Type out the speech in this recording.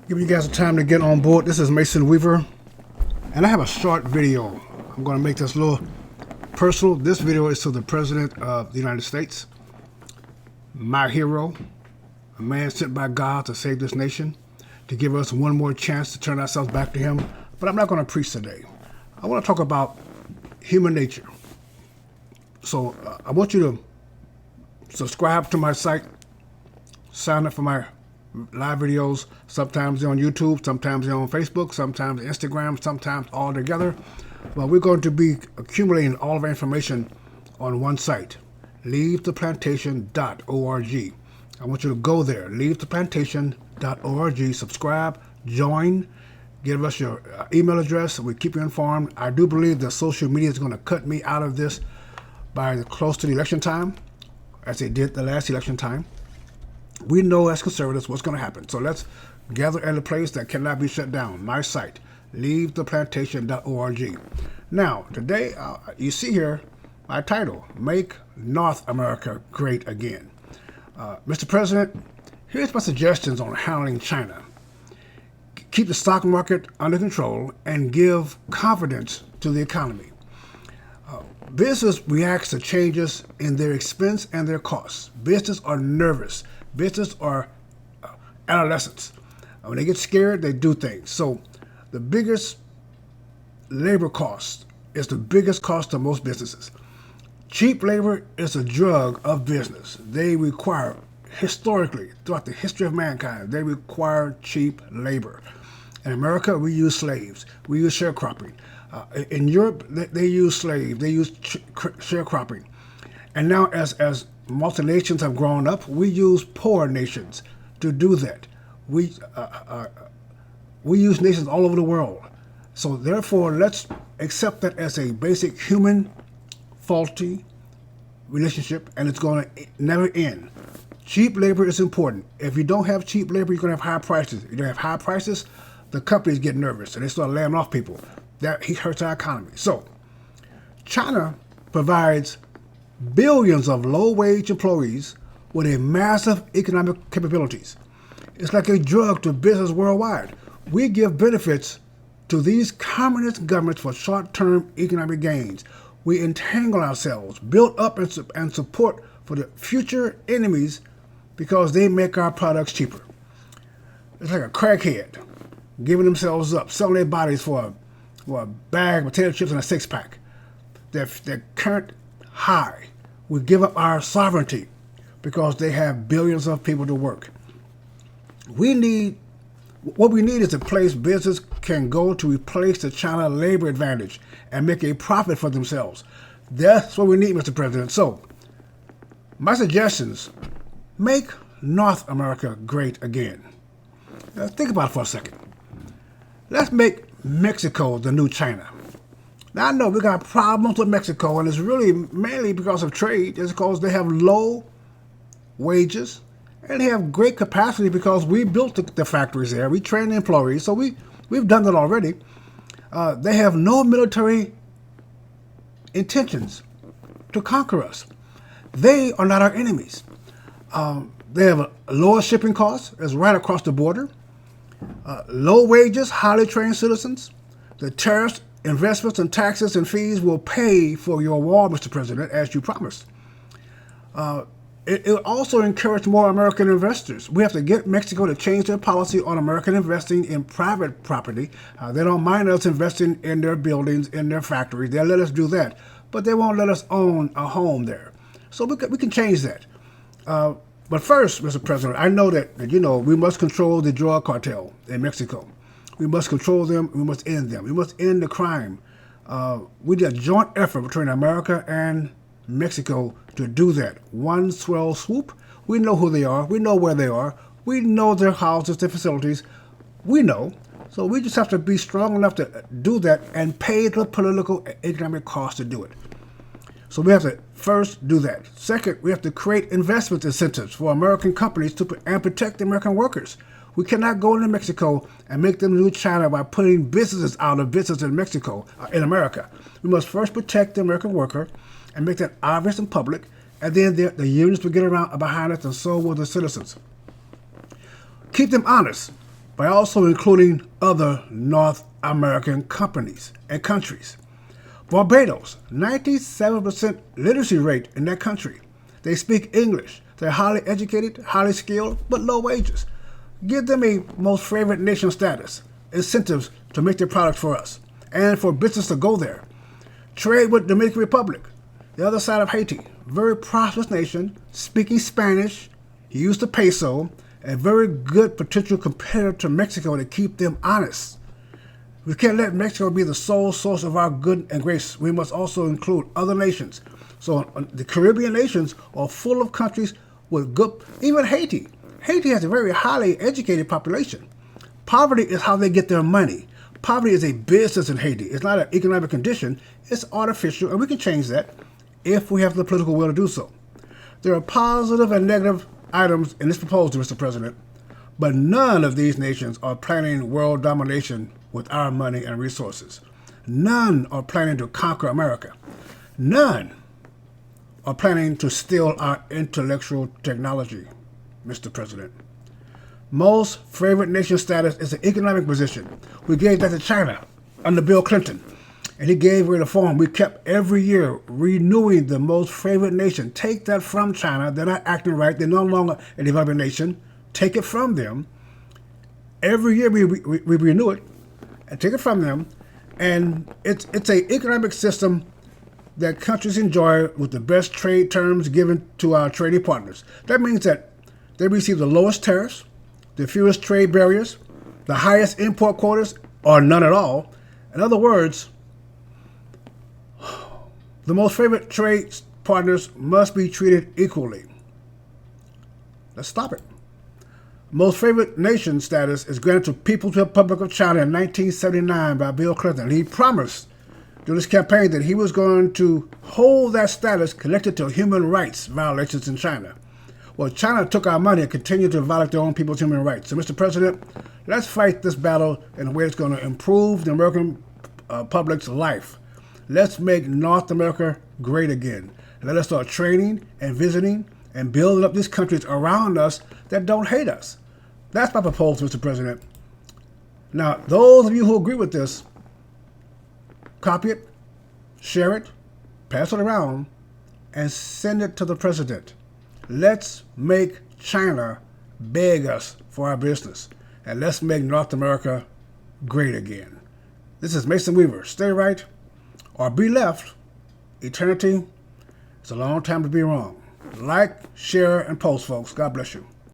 Giving you guys the time to get on board. This is Mason Weaver, and I have a short video. I'm going to make this a little personal. This video is to the President of the United States, my hero, a man sent by God to save this nation, to give us one more chance to turn ourselves back to him. But I'm not going to preach today. I want to talk about human nature. So I want you to subscribe to my site, sign up for my live videos. Sometimes they're on YouTube, sometimes they're on Facebook, sometimes Instagram, sometimes all together. Well, we're going to be accumulating all of our information on one site, leavetheplantation.org. I want you to go there, leavetheplantation.org, subscribe, join, give us your email address so we keep you informed. I do believe that social media is going to cut me out of this by close to the election time, as they did the last election time. We know as conservatives what's going to happen. So let's gather at a place that cannot be shut down. My site, leavetheplantation.org. Now, today, you see here my title, Make North America Great Again. Mr. President, here's my suggestions on handling China. Keep the stock market under control and give confidence to the economy. Business reacts to changes in their expense and their costs. Business are nervous. Business are adolescents. When they get scared, they do things. So the biggest labor cost is the biggest cost of most businesses. Cheap labor is a drug of business. They require, historically, throughout the history of mankind, they require cheap labor. In America, we use slaves. We use sharecropping. In Europe, they use slaves. They use sharecropping. And now, as multi-nations have grown up, we use poor nations to do that. We use nations all over the world. So therefore, let's accept that as a basic human faulty relationship, and it's going to never end. Cheap labor is important. If you don't have cheap labor, you're going to have high prices. If you don't have high prices, the companies get nervous and they start laying off people. That hurts our economy. So China provides billions of low-wage employees with a massive economic capabilities. It's like a drug to business worldwide. We give benefits to these communist governments for short-term economic gains. We entangle ourselves, build up and support for the future enemies because they make our products cheaper. It's like a crackhead giving themselves up, selling their bodies for a bag of potato chips and a six-pack. Their current high. We give up our sovereignty because they have billions of people to work. What we need is a place business can go to replace the China labor advantage and make a profit for themselves. That's what we need, Mr. President. So, my suggestions, make North America great again. Now, think about it for a second. Let's make Mexico the new China. Now, I know we got problems with Mexico, and it's really mainly because of trade. It's because they have low wages, and they have great capacity because we built the factories there. We train the employees, so we've done that already. They have no military intentions to conquer us. They are not our enemies. They have a lower shipping cost. It's right across the border. Low wages, highly trained citizens. The tariffs, investments, and taxes and fees will pay for your wall, Mr. President, as you promised. It will also encourage more American investors. We have to get Mexico to change their policy on American investing in private property. They don't mind us investing in their buildings, in their factories. They'll let us do that. But they won't let us own a home there. So we can change that. But first, Mr. President, I know that we must control the drug cartel in Mexico. We must control them. We must end them. We must end the crime. We need a joint effort between America and Mexico to do that. One swell swoop. We know who they are. We know where they are. We know their houses, their facilities. We know. So we just have to be strong enough to do that and pay the political and economic cost to do it. So we have to first do that. Second, we have to create investment incentives for American companies and protect the American workers. We cannot go into Mexico and make them new China by putting businesses out of business in Mexico, in America. We must first protect the American worker and make that obvious and public, and then the unions will get around behind us, and so will the citizens. keep them honest by also including other North American companies and countries. Barbados, 97% literacy rate in that country. They speak English. They're highly educated, highly skilled, but low wages. Give them a most favored nation status, incentives to make their products for us, and for business to go there. Trade with Dominican Republic, the other side of Haiti. Very prosperous nation, speaking Spanish, use the peso, a very good potential competitor to Mexico to keep them honest. We can't let Mexico be the sole source of our good and grace. We must also include other nations. So the Caribbean nations are full of countries with good, even Haiti. Haiti has a very highly educated population. Poverty is how they get their money. Poverty is a business in Haiti. It's not an economic condition. It's artificial, and we can change that if we have the political will to do so. There are positive and negative items in this proposal, Mr. President, but none of these nations are planning world domination with our money and resources. None are planning to conquer America. None are planning to steal our intellectual technology, Mr. President. Most favored nation status is an economic position. We gave that to China under Bill Clinton, and he gave away the form. We kept every year renewing the most favored nation. Take that from China. They're not acting right. They're no longer a developing nation. Take it from them. Every year we renew it and take it from them. And it's an economic system that countries enjoy with the best trade terms given to our trading partners. That means that they receive the lowest tariffs, the fewest trade barriers, the highest import quotas, or none at all. In other words, the most favored trade partners must be treated equally. Let's stop it. Most favored nation status is granted to People's Republic of China in 1979 by Bill Clinton. He promised during his campaign that he was going to hold that status connected to human rights violations in China. Well, China took our money and continued to violate their own people's human rights. So, Mr. President, let's fight this battle in a way that's going to improve the American public's life. Let's make North America great again. Let us start training and visiting and building up these countries around us that don't hate us. That's my proposal, Mr. President. Now, those of you who agree with this, copy it, share it, pass it around, and send it to the president. Let's make China beg us for our business, and let's make North America great again. This is Mason Weaver. Stay right or be left. Eternity is a long time to be wrong. Like, share, and post, folks. God bless you.